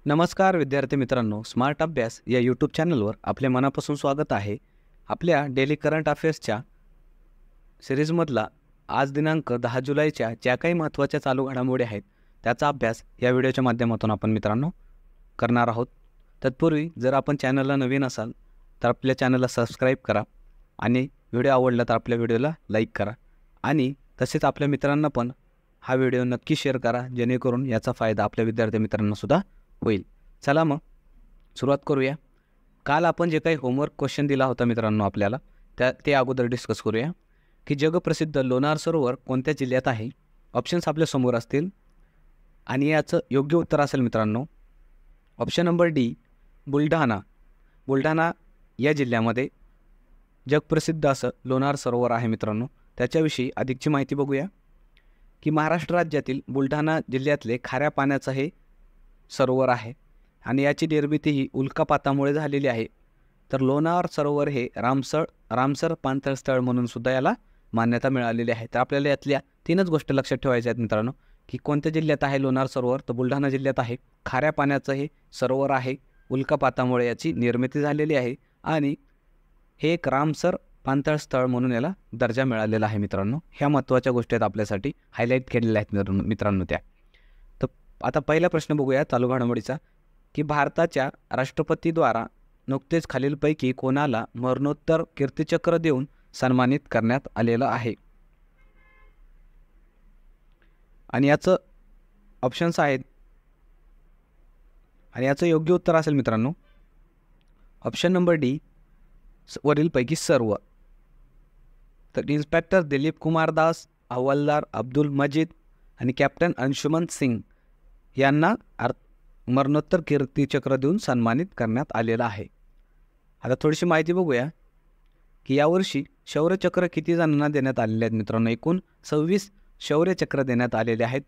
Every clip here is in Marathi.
नमस्कार विद्यार्थी मित्रांनो, स्मार्ट अभ्यास या यूट्यूब चॅनलवर आपले मनापासून स्वागत आहे. आपल्या डेली करंट अफेअर्सच्या सिरीजमधला आज दिनांक 10 जुलैच्या ज्या काही महत्त्वाच्या चालू घडामोडी आहेत त्याचा अभ्यास या व्हिडिओच्या माध्यमातून आपण मित्रांनो करणार आहोत. तत्पूर्वी जर आपण चॅनलला नवीन असाल तर आपल्या चॅनलला सबस्क्राईब करा आणि व्हिडिओ आवडला तर आपल्या व्हिडिओला लाईक करा आणि तसेच आपल्या मित्रांना पण हा व्हिडिओ नक्की शेअर करा, जेणेकरून याचा फायदा आपल्या विद्यार्थी मित्रांनासुद्धा होईल. चला मग सुरुवात करूया. काल आपण जे काही होमवर्क क्वेश्चन दिला होता मित्रांनो आपल्याला ते अगोदर डिस्कस करूया की जगप्रसिद्ध लोणार सरोवर कोणत्या जिल्ह्यात आहे. ऑप्शन्स आपल्यासमोर असतील आणि याचं योग्य उत्तर असेल मित्रांनो option number D Buldhana. Buldhana या जिल्ह्यामध्ये जगप्रसिद्ध असं लोणार सरोवर आहे मित्रांनो. त्याच्याविषयी अधिकची माहिती बघूया की महाराष्ट्र राज्यातील बुलढाणा जिल्ह्यातले खाऱ्या पाण्याचं हे सरोवर आहे आणि याची निर्मिती ही उल्कापातामुळे झालेली आहे. तर लोणार सरोवर हे रामसर पाणथळ स्थळ म्हणून सुद्धा याला मान्यता मिळालेली आहे. तर आपल्याला यातल्या तीनच गोष्टी लक्षात ठेवायच्या आहेत मित्रांनो की कोणत्या जिल्ह्यात आहे लोणार सरोवर, तर बुलढाणा जिल्ह्यात आहे. खाऱ्या पाण्याचं हे सरोवर आहे, उल्कापातामुळे याची निर्मिती झालेली आहे आणि हे एक रामसर पाणथळ स्थळ म्हणून याला दर्जा मिळालेला आहे मित्रांनो. ह्या महत्त्वाच्या गोष्टी आहेत आपल्यासाठी हायलाईट केलेल्या आहेत मित्रांनो त्या. तर आता पहिला प्रश्न बघूया चालू घडामोडीचा की भारताच्या राष्ट्रपतीद्वारा नुकतेच खालीलपैकी कोणाला मरणोत्तर कीर्तिचक्र देऊन सन्मानित करण्यात आलेलं आहे. आणि याचं ऑप्शन्स आहेत आणि याचं योग्य उत्तर असेल मित्रांनो ऑप्शन नंबर डी वरीलपैकी सर्व. तर इन्स्पेक्टर दिलीप कुमार दास, हवालदार अब्दुल मजीद आणि कॅप्टन अंशुमन सिंग यांना मरणोत्तर कीर्तिचक्र देऊन सन्मानित करण्यात आलेलं आहे. आता थोडीशी माहिती बघूया की यावर्षी शौर्यचक्र किती जणांना देण्यात आलेले आहेत मित्रांनो. एकूण 26 शौर्यचक्र देण्यात आलेले आहेत.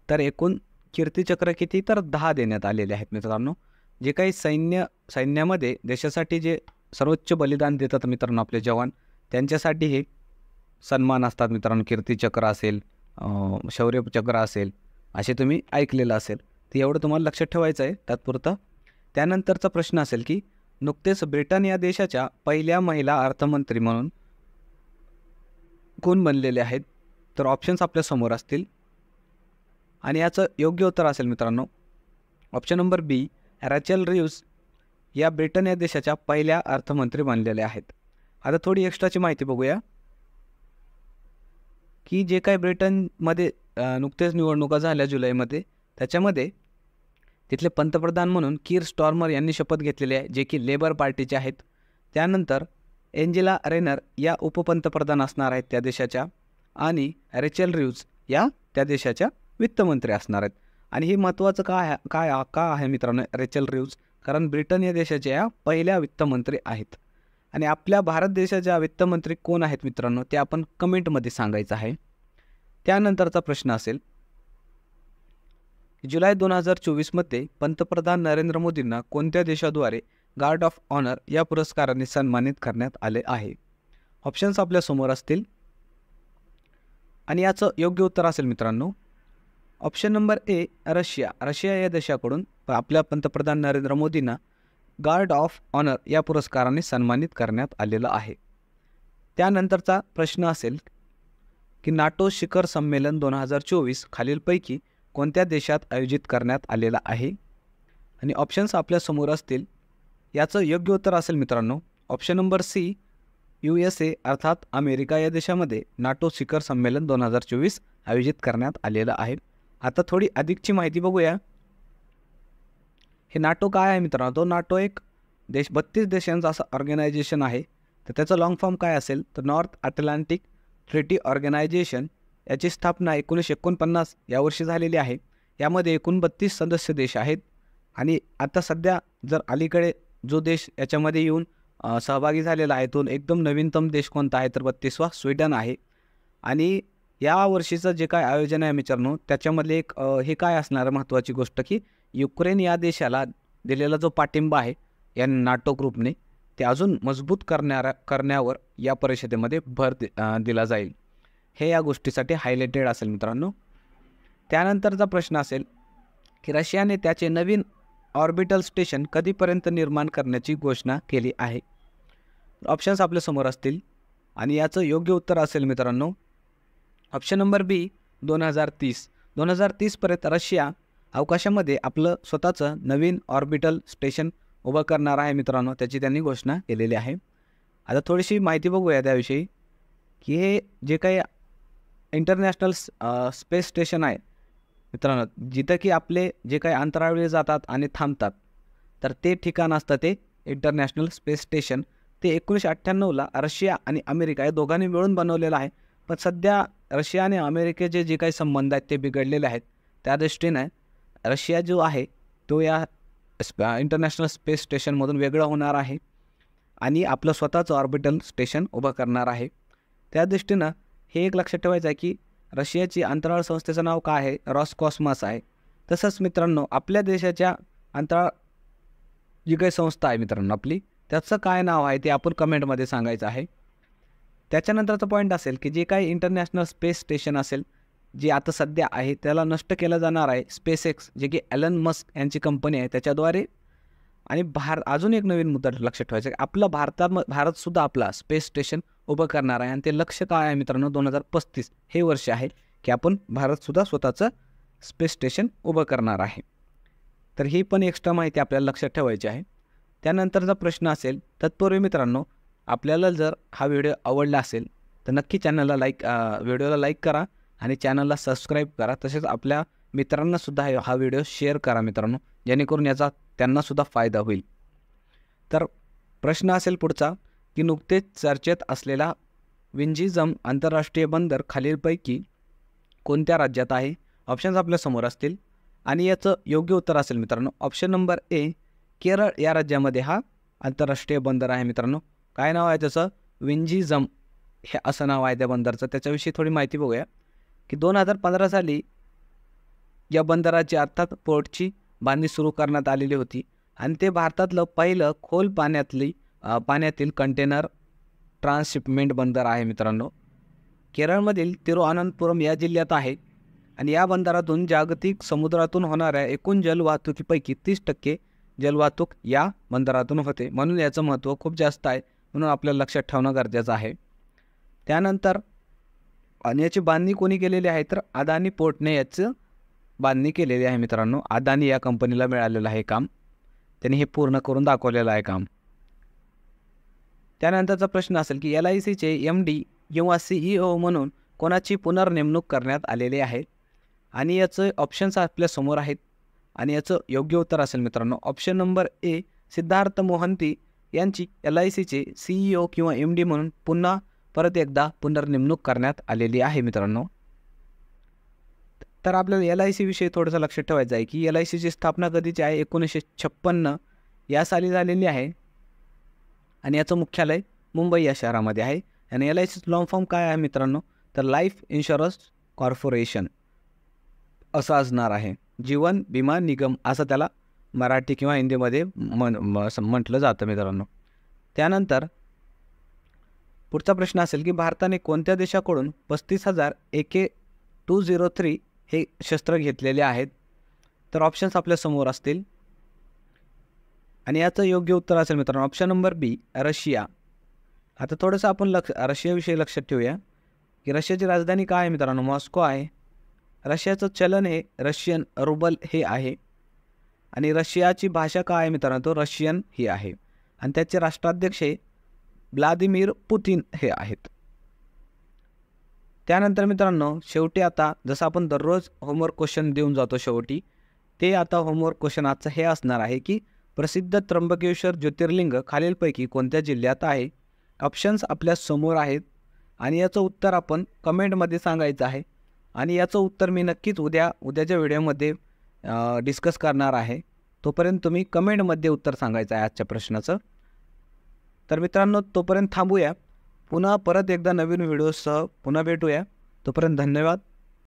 तर एकूण कीर्तिचक्र किती, तर 10 देण्यात आलेले आहेत मित्रांनो. जे काही सैन्यामध्ये देशासाठी जे सर्वोच्च बलिदान देतात मित्रांनो आपले जवान, त्यांच्यासाठी हे सन्मान असतात मित्रांनो. कीर्तिचक्र असेल, शौर्यचक्र असेल, असे तुम्ही ऐकलेलं असेल. तर एवढं तुम्हाला लक्षात ठेवायचं आहे तात्पुरतं. त्यानंतरचा प्रश्न असेल की नुकतेच ब्रिटन या देशाच्या पहिल्या महिला अर्थमंत्री म्हणून कोण बनलेले आहेत. तर ऑप्शन्स आपल्यासमोर असतील आणि याचं योग्य उत्तर असेल मित्रांनो ऑप्शन नंबर बी रॅचेल रिव्ह्ज या ब्रिटन या देशाच्या पहिल्या अर्थमंत्री बनलेल्या आहेत. आता थोडी एक्स्ट्राची माहिती बघूया की जे काही ब्रिटनमध्ये नुकतेच निवडणुका झाल्या जुलैमध्ये, त्याच्यामध्ये तिथले पंतप्रधान म्हणून कीर स्टॉर्मर यांनी शपथ घेतलेली आहे, जे की लेबर पार्टीचे आहेत. त्यानंतर एंजेला रेनर या उपपंतप्रधान असणार आहेत त्या देशाच्या आणि रॅचेल रिव्ह्ज या त्या देशाच्या वित्तमंत्री असणार आहेत. आणि हे महत्त्वाचं का आहे मित्रांनो रॅचेल रिव्ह्ज, कारण ब्रिटन या देशाच्या या पहिल्या वित्तमंत्री आहेत. आणि आपल्या भारत देशाच्या वित्तमंत्री कोण आहेत मित्रांनो ते आपण कमेंटमध्ये सांगायचं आहे. त्यानंतरचा प्रश्न असेल जुलै 2024मध्ये पंतप्रधान नरेंद्र मोदींना कोणत्या देशाद्वारे गार्ड ऑफ ऑनर या पुरस्काराने सन्मानित करण्यात आले आहे. ऑप्शन्स आपल्यासमोर असतील आणि याचं योग्य उत्तर असेल मित्रांनो option number A Russia. Russia या देशाकडून आपल्या पंतप्रधान नरेंद्र मोदींना गार्ड ऑफ ऑनर या पुरस्काराने सन्मानित करण्यात आलेलं आहे. त्यानंतरचा प्रश्न असेल की नाटो शिखर संमेलन 2024 खालीलपैकी कोणत्या देशात आयोजित करण्यात आलेला आहे. आणि ऑप्शन्स आपल्यासमोर असतील. याचं योग्य उत्तर असेल मित्रांनो ऑप्शन नंबर सी USA अर्थात अमेरिका या देशामध्ये नाटो शिखर संमेलन 2024 आयोजित करण्यात आलेलं आहे. आता थोडी अधिकची माहिती बघूया. हे नाटो काय आहे मित्रांनो, तो नाटो एक 32 देशांचा असं ऑर्गनायझेशन आहे. तर त्याचं लॉंग फॉर्म काय असेल तर नॉर्थ अटलांटिक ट्रिटी ऑर्गनायझेशन. याची स्थापना 1949 या वर्षी झालेली आहे. यामध्ये एकूण 32 सदस्य देश आहेत. आणि आता सध्या जर अलीकडे जो देश याच्यामध्ये येऊन सहभागी झालेला आहे तो एकदम नवीनतम देश कोणता आहे तर 32वा स्वीडन आहे. आणि या वर्षीचं जे काय आयोजन आहे मित्रांनो त्याच्यामधले एक हे काय असणार महत्त्वाची गोष्ट की युक्रेन या देशाला दिलेला जो पाठिंबा आहे या नाटो ग्रुपने ते अजून मजबूत करण्यावर या परिषदेमध्ये भर दिला जाईल. हे या गोष्टीसाठी हायलाइटेड असेल मित्रांनो. त्यानंतरचा प्रश्न असेल की रशियाने त्याचे नवीन ऑर्बिटल स्टेशन कधीपर्यंत निर्माण करण्याची घोषणा केली आहे? ऑप्शन्स आपल्यासमोर असतील आणि याचं योग्य उत्तर असेल मित्रांनो ऑप्शन नंबर बी 2030. 2030पर्यंत रशिया अवकाशामध्ये आपलं स्वतःचं नवीन ऑर्बिटल स्टेशन उभं करणार आहे मित्रांनो, त्याची त्यांनी घोषणा केलेली आहे. आता थोडीशी माहिती बघूया त्याविषयी की हे जे काही इंटरनॅशनल स्पेस स्टेशन आहे मित्रांनो, जिथं की आपले जे काही अंतराळवीर जातात आणि थांबतात, तर ते ठिकाण असतं ते इंटरनॅशनल स्पेस स्टेशन. ते 1998ला रशिया आणि अमेरिका या दोघांनी मिळून बनवलेलं आहे. पण सध्या रशिया आणि अमेरिकेचे जे काही संबंध आहेत ते बिघडलेले आहेत. त्या दृष्टीने रशिया जो आहे तो या इंटरनॅशनल स्पेस स्टेशनमधून वेगळं होणार आहे आणि आपलं स्वतःचं ऑर्बिटल स्टेशन उभं करणार आहे. त्या दृष्टीनं हे एक लक्षात ठेवायचं आहे की रशियाची अंतराळ संस्थेचं नाव काय आहे? रॉसकॉस्मॉस आहे. तसंच मित्रांनो आपल्या देशाच्या अंतराळ जी काही संस्था आहे मित्रांनो आपली, त्याचं काय नाव आहे ते आपण कमेंटमध्ये सांगायचं आहे. त्याच्यानंतरचा पॉईंट असेल की जे काही इंटरनॅशनल स्पेस स्टेशन असेल जे आता सध्या आहे त्याला नष्ट केलं जाणार आहे SpaceX, जे की एलन मस्क यांची कंपनी आहे त्याच्याद्वारे. आणि अजून एक नवीन मुद्दा लक्षात ठेवायचा आहे, आपला भारतसुद्धा आपला स्पेस स्टेशन उभं करणार आहे आणि ते लक्ष्य काय आहे मित्रांनो 2035 हे वर्ष आहे की आपण भारतसुद्धा स्वतःचं स्पेस स्टेशन उभं करणार आहे. तर ही पण एक्स्ट्रा माहिती आपल्याला लक्षात ठेवायची आहे. त्यानंतरचा प्रश्न असेल, तत्पूर्वी मित्रांनो आपल्याला जर हा व्हिडिओ आवडला असेल तर नक्की व्हिडिओला लाईक करा आणि चॅनलला सबस्क्राईब करा. तसेच आपल्या मित्रांनासुद्धा हा व्हिडिओ शेअर करा मित्रांनो, जेणेकरून याचा त्यांनासुद्धा फायदा होईल. तर प्रश्न असेल पुढचा की नुकतेच चर्चेत असलेला विंझिजम आंतरराष्ट्रीय बंदर खालीलपैकी कोणत्या राज्यात आहे? ऑप्शन्स आपल्यासमोर असतील आणि याचं योग्य उत्तर असेल मित्रांनो ऑप्शन नंबर ए, केरळ या राज्यामध्ये हा आंतरराष्ट्रीय बंदर आहे मित्रांनो. काय नाव आहे त्याचं? विंझिजम हे असं नाव आहे त्या बंदरचं. त्याच्याविषयी थोडी माहिती बघूया की 2015 साली या बंदराची अर्थात पोर्टची बांधणी सुरू करण्यात आलेली होती आणि ते भारतातलं पहिलं खोल पाण्यातील कंटेनर ट्रान्सशिपमेंट बंदर आहे मित्रांनो. केरळमधील तिरुअनंतपुरम या जिल्ह्यात आहे आणि या बंदरातून जागतिक समुद्रातून होणाऱ्या एकूण जलवाहतुकीपैकी 30% जलवाहतूक या बंदरातून होते. म्हणून याचं महत्त्व खूप जास्त आहे, म्हणून आपल्याला लक्षात ठेवणं गरजेचं आहे. त्यानंतर याची बांधणी कोणी केलेली आहे? तर अदानी पोर्टने याचं बांधणी केलेली आहे मित्रांनो. अदानी या कंपनीला मिळालेलं आहे काम, त्यांनी हे पूर्ण करून दाखवलेलं आहे काम. त्यानंतरचा प्रश्न असेल की LICचे MD किंवा CEO म्हणून कोणाची पुनर्नेमणूक करण्यात आलेली आहे? आणि याचं ऑप्शन्स आपल्यासमोर आहेत आणि याचं योग्य उत्तर असेल मित्रांनो option number A, Siddharth Mohanty यांची LICचे CEO किंवा MD म्हणून परत एकदा पुनर्नेमणूक करण्यात आलेली आहे मित्रांनो. तर आपल्याला LIC विषयी थोडंसं लक्षात ठेवायचं आहे की LICची स्थापना कधीची आहे? 1956 या साली झालेली आहे आणि याचं मुख्यालय मुंबई या शहरामध्ये आहे. आणि LICचं लॉंग फॉर्म काय आहे मित्रांनो? तर लाईफ इन्शुरन्स कॉर्पोरेशन असं असणार आहे. जीवन विमा निगम असं त्याला मराठी किंवा हिंदीमध्ये म्हटलं जातं मित्रांनो. त्यानंतर पुढचा प्रश्न असेल की भारताने कोणत्या देशाकडून 35,000 AK-203 हे शस्त्र घेतलेले आहेत? तर ऑप्शन्स आपल्यासमोर असतील आणि याचं योग्य उत्तर असेल मित्रांनो ऑप्शन नंबर बी, रशिया. आता थोडंसं आपण रशियाविषयी लक्षात ठेवूया की रशियाची राजधानी काय आहे मित्रांनो? मॉस्को आहे. रशियाचं चलन हे रशियन रुबल हे आहे आणि रशियाची भाषा काय आहे मित्रांनो? तो रशियन ही आहे आणि त्याचे राष्ट्राध्यक्ष व्लादिमीर पुतिन हे आहेत. त्यानंतर मित्रांनो शेवटी आता जसं आपण दररोज होमवर्क क्वेश्चन देऊन जातो शेवटी, ते आता होमवर्क क्वेश्चन आजचं हे असणार आहे की प्रसिद्ध त्र्यंबकेश्वर ज्योतिर्लिंग खालीलपैकी कोणत्या जिल्ह्यात आहे? ऑप्शन्स आपल्या समोर आहेत आणि याचं उत्तर आपण कमेंटमध्ये सांगायचं आहे आणि याचं उत्तर मी नक्कीच उद्याच्या व्हिडिओमध्ये डिस्कस करणार आहे. तोपर्यंत तुम्ही कमेंटमध्ये उत्तर सांगायचं आहे आजच्या प्रश्नाचं. तर मित्रांनो तोपर्यंत थांबूया, पुन्हा परत एकदा नवीन व्हिडिओसह पुन्हा भेटूया. तोपर्यंत धन्यवाद.